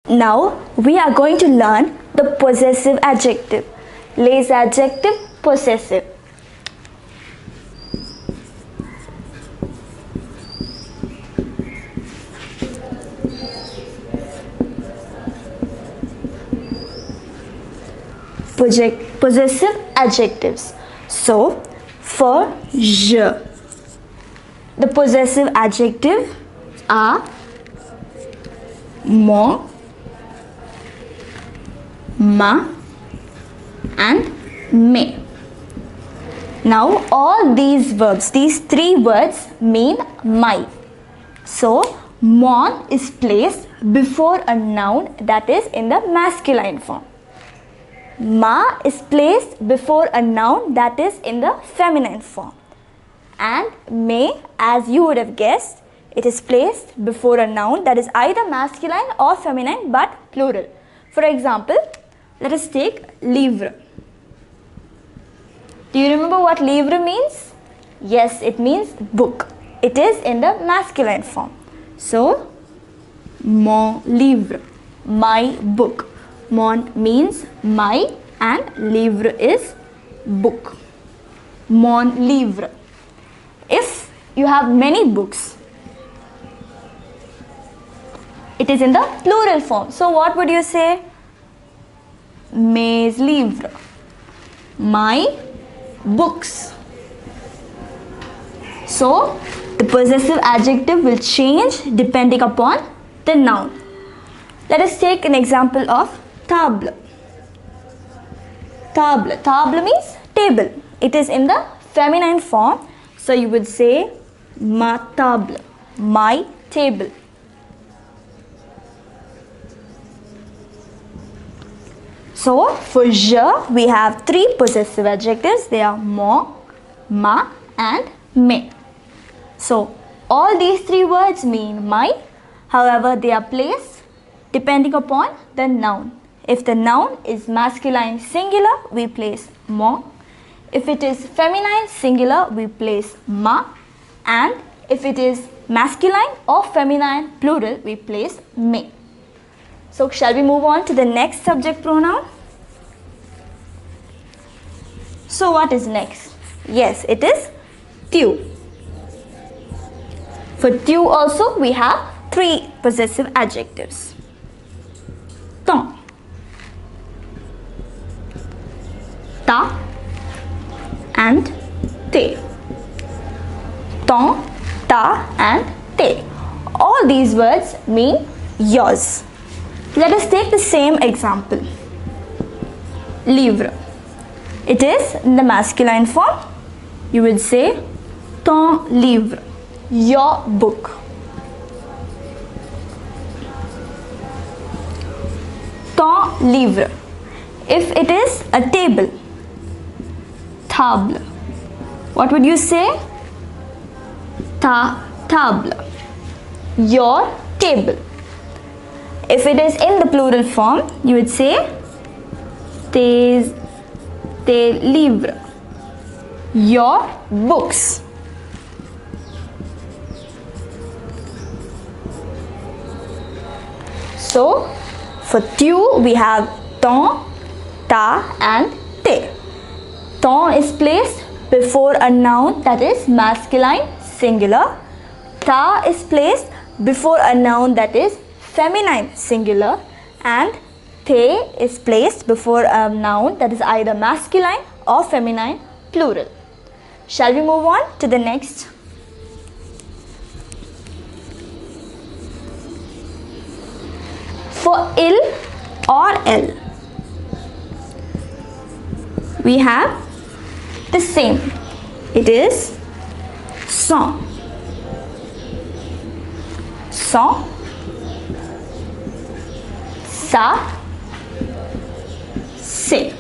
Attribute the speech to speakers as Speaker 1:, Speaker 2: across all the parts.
Speaker 1: Now we are going to learn the possessive adjective. Les adjective possessive. Possessive adjectives. So, for je, the possessive adjectives are mon, ma, and me. Now, all these verbs, these three words mean my. So, mon is placed before a noun that is in the masculine form. Ma is placed before a noun that is in the feminine form. And me, as you would have guessed, it is placed before a noun that is either masculine or feminine but plural. For example, let us take livre. Do you remember what livre means? Yes, it means book. It is in the masculine form. So, mon livre, my book. Mon means my and livre is book. Mon livre. If you have many books, it is in the plural form. So what would you say? Mes livres. My books. So the possessive adjective will change depending upon the noun. Let us take an example of table. Table. Table means table. It is in the feminine form. So you would say ma table, my table. So for je, we have three possessive adjectives. They are mon, ma, and me. So all these three words mean my. However, they are placed depending upon the noun. If the noun is masculine singular, we place mon. If it is feminine singular, we place ma. And if it is masculine or feminine plural, we place me. So shall we move on to the next subject pronoun? So what is next? Yes, it is tu. For tu also we have three possessive adjectives. Ton, ta, and te. Ton, ta, and te. All these words mean yours. Let us take the same example. Livre. It is in the masculine form. You would say ton livre, your book. Ton livre. If it is a table, table. What would you say? Ta table, your table. If it is in the plural form, you would say tes livres, your books. So for tu we have ton, ta, and te. Ton is placed before a noun that is masculine singular. Ta is placed before a noun that is feminine singular, and te is placed before a noun that is either masculine or feminine plural. Shall we move on to the next? For il or elle, we have the same. It is sans. Sans, sa, se.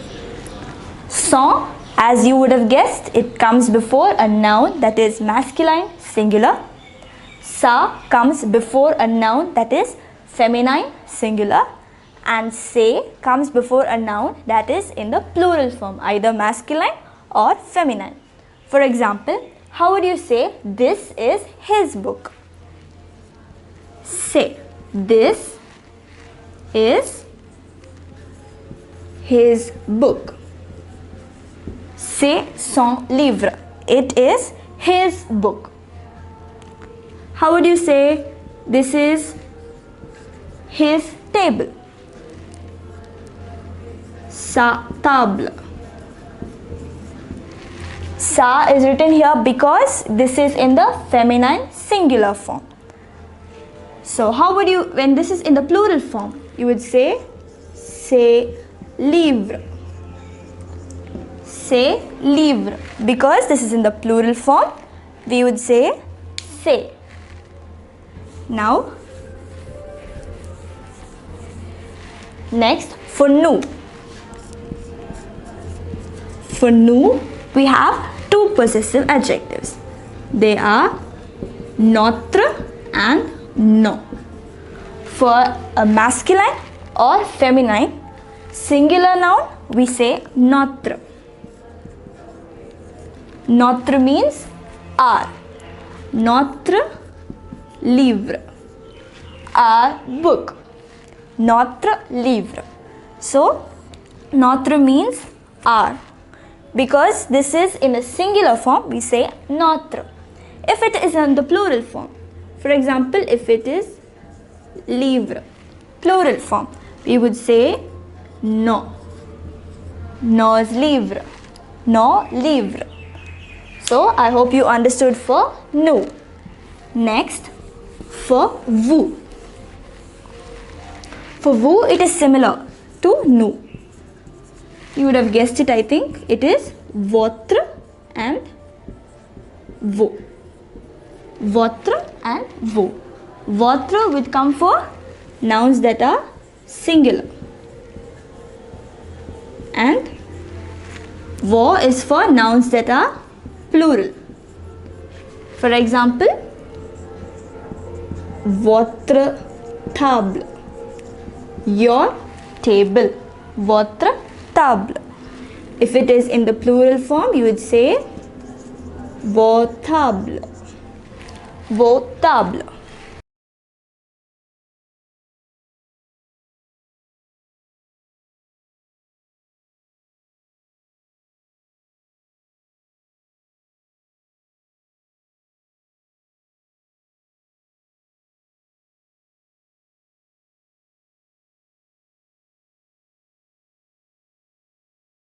Speaker 1: Sans, as you would have guessed, it comes before a noun that is masculine singular. Sa comes before a noun that is feminine singular, and se comes before a noun that is in the plural form, either masculine or feminine. For example, how would you say this is his book? Say this is his book. C'est son livre. It is his book. How would you say this is his table? Sa table. Sa is written here because this is in the feminine singular form. So how would you, when this is in the plural form, you would say ses livres. Ses livres. Because this is in the plural form, we would say ses. Now, next, for nous. For nous, we have two possessive adjectives. They are notre and nos. For a masculine or feminine singular noun, we say notre. Notre means our. Notre livre. Our book. Notre livre. So, notre means our. Because this is in a singular form, we say notre. If it is in the plural form, for example, if it is livre, plural form, we would say nos. Nos livres. Nos livres. So, I hope you understood for nous. Next, for vous. For vous, it is similar to nous. You would have guessed it, I think. It is votre and vous. Votre and vous. Votre would come for nouns that are singular. And vous is for nouns that are plural. For example, votre table. Your table. Votre table. If it is in the plural form, you would say vos tables. Vos tables.